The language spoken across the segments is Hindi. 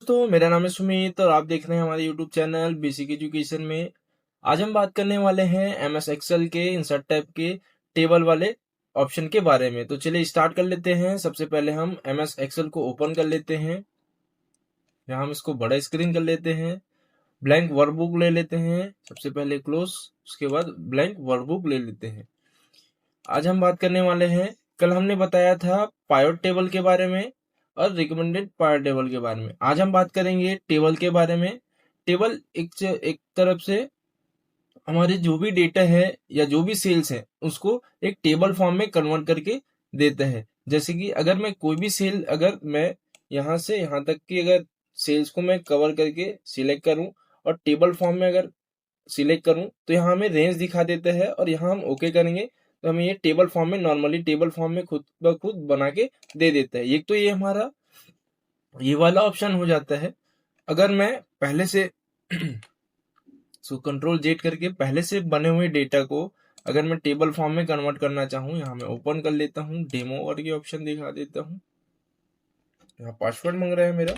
दोस्तों, मेरा नाम है सुमित और आप देख रहे हैं हमारे यूट्यूब चैनल बेसिक एजुकेशन में। आज हम बात करने वाले हैं एमएस एक्सेल के इंसर्ट टाइप के टेबल वाले ऑप्शन के बारे में। तो चलिए स्टार्ट कर लेते हैं। सबसे पहले हम एमएस एक्सेल को ओपन कर लेते हैं। यहाँ हम इसको बड़ा स्क्रीन कर लेते हैं। ब्लैंक वर्कबुक ले लेते हैं। सबसे पहले क्लोज, उसके बाद ब्लैंक वर्कबुक ले लेते हैं। आज हम बात करने वाले हैं, कल हमने बताया था पायोट टेबल के बारे में और रिकमेंडेड पायोट टेबल के बारे में। आज हम बात करेंगे टेबल के बारे में। टेबल एक तरफ से हमारे जो भी डेटा है या जो भी सेल्स है उसको एक टेबल फॉर्म में कन्वर्ट करके देता है। जैसे कि अगर मैं कोई भी सेल, अगर मैं यहाँ से यहाँ तक की अगर सेल्स को मैं कवर करके सिलेक्ट करूं और टेबल फॉर्म में अगर सिलेक्ट करूं तो यहाँ हमें रेंज दिखा देता है और यहाँ हम ओके करेंगे तो हमें ये टेबल फॉर्म में, नॉर्मली टेबल फॉर्म में खुद ब खुद बना के दे देता है। एक तो ये हमारा ये वाला ऑप्शन हो जाता है। अगर मैं पहले से सो कंट्रोल जेड करके पहले से बने हुए डेटा को अगर मैं टेबल फॉर्म में कन्वर्ट करना चाहूँ, यहाँ मैं ओपन कर लेता हूँ, डेमो और ये ऑप्शन दिखा देता हूँ। यहाँ पासवर्ड मांग रहा है मेरा,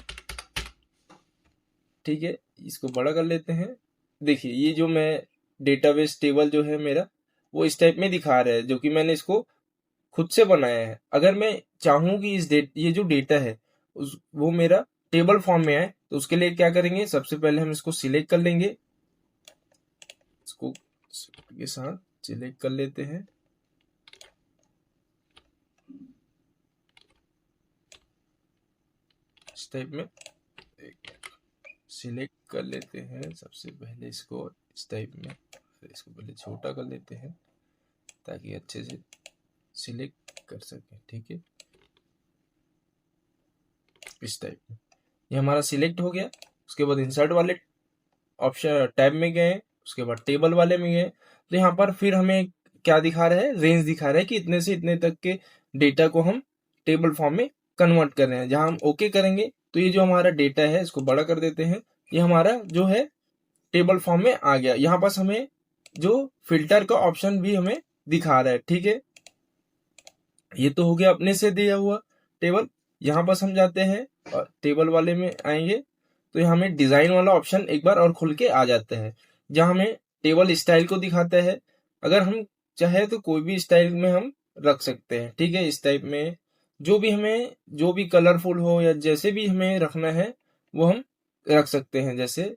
ठीक है, इसको बड़ा कर लेते हैं। देखिए ये जो मैं डेटाबेस टेबल जो है मेरा वो इस टाइप में दिखा रहा है, जो कि मैंने इसको खुद से बनाया है। अगर मैं चाहूँ कि ये जो डेटा है वो मेरा टेबल फॉर्म में आए तो उसके लिए क्या करेंगे, सबसे पहले हम इसको सिलेक्ट कर लेंगे, इसको के साथ सिलेक्ट कर लेते हैं। इस टाइप में सिलेक्ट कर लेते हैं। सबसे पहले इसको इस टाइप में, इसको पहले छोटा कर लेते हैं ताकि अच्छे से सिलेक्ट कर सके, ठीक है। इस टाइप में ये हमारा सिलेक्ट हो गया। उसके बाद इंसर्ट वाले ऑप्शन टैब में गए, उसके बाद टेबल वाले में गए तो यहाँ पर फिर हमें क्या दिखा रहा है, रेंज दिखा रहा है कि इतने से इतने तक के डेटा को हम टेबल फॉर्म में कन्वर्ट कर रहे हैं। जहां हम ओके करेंगे तो ये जो हमारा डेटा है इसको बड़ा कर देते हैं। ये हमारा जो है टेबल फॉर्म में आ गया। यहाँ पास हमें जो फिल्टर का ऑप्शन भी हमें दिखा रहा है, ठीक है। ये तो हो गया अपने से दिया हुआ टेबल। यहाँ पास हम जाते हैं और टेबल वाले में आएंगे तो यहाँ हमें डिजाइन वाला ऑप्शन एक बार और खुल के आ जाता है, जहाँ हमें टेबल स्टाइल को दिखाता है। अगर हम चाहे तो कोई भी स्टाइल में हम रख सकते हैं, ठीक है। इस टाइप में जो भी हमें, जो भी कलरफुल हो या जैसे भी हमें रखना है वो हम रख सकते हैं। जैसे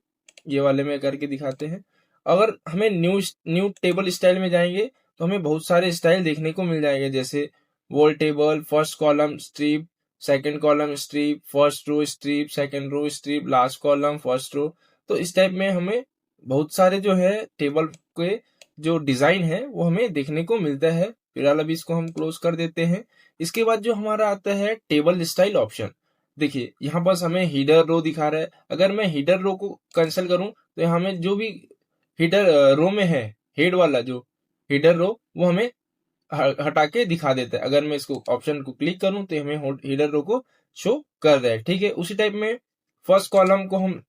ये वाले में करके दिखाते हैं। अगर हमें न्यू टेबल स्टाइल में जाएंगे तो हमें बहुत सारे स्टाइल देखने को मिल जाएंगे, जैसे wall table, first column strip, second column strip, first row strip, second row strip, last column, first row. तो इस टाइप में हमें बहुत सारे जो है टेबल के जो डिजाइन है वो हमें देखने को मिलता है। फिलहाल अभी इसको हम क्लोज कर देते हैं। इसके बाद जो हमारा आता है टेबल स्टाइल ऑप्शन। देखिए यहाँ पास हमें हीडर रो दिखा रहा है। अगर मैं हीडर रो को कैंसिल करूं तो यहाँ में जो भी हीडर रो में है, हेड वाला जो हीडर रो वो हमें हटा के दिखा देता है। अगर मैं इसको ऑप्शन को क्लिक करूं तो हमें हीडर रो को शो कर रहा है, ठीक है। उसी टाइप में फर्स्ट कॉलम को हम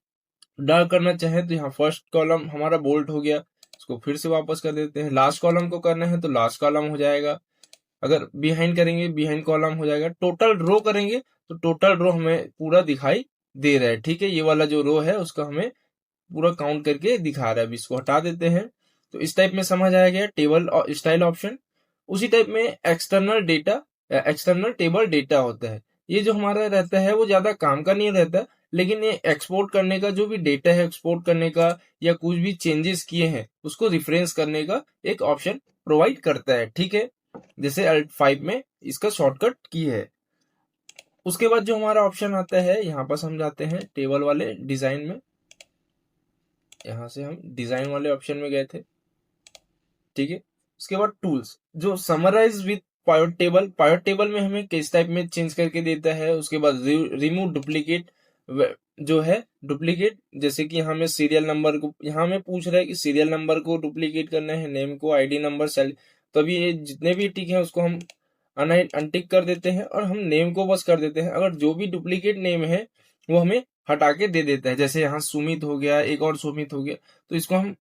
डार्क करना चाहें तो यहाँ फर्स्ट कॉलम हमारा बोल्ट हो गया, इसको फिर से वापस कर देते हैं। लास्ट कॉलम को करना है तो लास्ट कॉलम हो जाएगा। अगर बिहाइंड करेंगे बिहाइंड कॉलम हो जाएगा। टोटल रो करेंगे तो टोटल रो हमें पूरा दिखाई दे रहा है, ठीक है। ये वाला जो रो है उसका हमें पूरा काउंट करके दिखा रहा है। अभी इसको हटा देते हैं। तो इस टाइप में समझ आया गया टेबल और स्टाइल ऑप्शन। उसी टाइप में एक्सटर्नल टेबल डेटा होता है। ये जो हमारा रहता है वो ज्यादा काम का नहीं रहता, लेकिन ये एक्सपोर्ट करने का, जो भी डेटा है एक्सपोर्ट करने का या कुछ भी चेंजेस किए हैं उसको रिफरेंस करने का एक ऑप्शन प्रोवाइड करता है, ठीक है। जैसे Alt 5 में इसका शॉर्टकट की है। उसके बाद जो हमारा ऑप्शन आता है, यहाँ पर हम जाते हैं टेबल वाले डिजाइन में। यहाँ से हम डिजाइन वाले ऑप्शन में गए थे, ठीक है। उसके बाद टूल्स, जो summarise with pivot table. Pivot table में हमें किस टाइप में चेंज करके देता है। उसके बाद रिमूव डुप्लीकेट, जो है डुप्लीकेट, जैसे कि हमें सीरियल नंबर को, यहाँ हमें पूछ रहा है कि सीरियल नंबर को डुप्लीकेट करना है, नेम को, आईडी नंबर, सेल। तो अभी ये जितने भी टिक है उसको हम अनटिक कर देते हैं और हम नेम को बस कर देते हैं। अगर जो भी डुप्लीकेट नेम है वो हमें हटा के दे देता है। जैसे यहाँ सुमित हो गया, एक और सुमित हो गया, तो इसको हम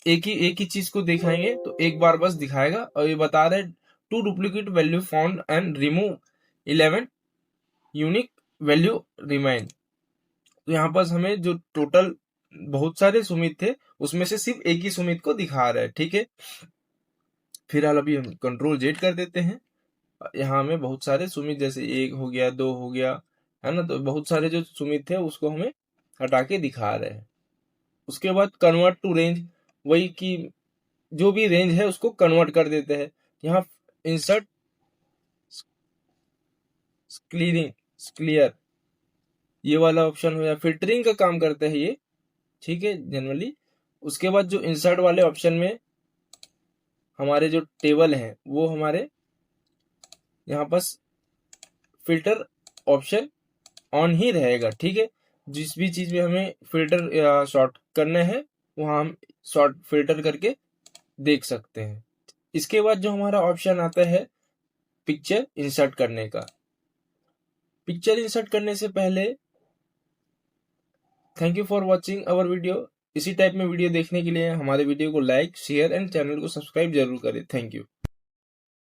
एक ही चीज को दिखाएंगे तो एक बार बस दिखाएगा। और ये बता रहा है to duplicate value found and remove 11 unique value remained. तो यहाँ पर हमें जो टोटल बहुत सारे सुमित थे उसमें से सिर्फ एक ही सुमित को दिखा रहा है, ठीक है। फिलहाल अभी हम कंट्रोल जेड कर देते हैं। यहाँ हमें बहुत सारे सुमित जैसे 1 हो गया, 2 हो गया, है ना, तो बहुत सारे जो सुमित थे उसको हमें हटा के दिखा रहे हैं। उसके बाद कन्वर्ट टू रेंज, वही कि जो भी रेंज है उसको कन्वर्ट कर देते हैं। यहाँ इंसर्ट क्लियर ये वाला ऑप्शन हो या फिल्टरिंग का काम करते हैं ये, ठीक है, जनरली। उसके बाद जो इंसर्ट वाले ऑप्शन में हमारे जो टेबल हैं वो हमारे यहाँ पास फिल्टर ऑप्शन ऑन ही रहेगा, ठीक है। जिस भी चीज में हमें फिल्टर या सॉर्ट करने हैं वहाँ हम सॉर्ट फिल्टर करके देख सकते हैं। इसके बाद जो हमारा ऑप्शन आता है पिक्चर इंसर्ट करने का। पिक्चर इंसर्ट करने से पहले thank you for watching our video. इसी टाइप में वीडियो देखने के लिए हमारे वीडियो को लाइक, शेयर एंड चैनल को सब्सक्राइब जरूर करें। Thank you.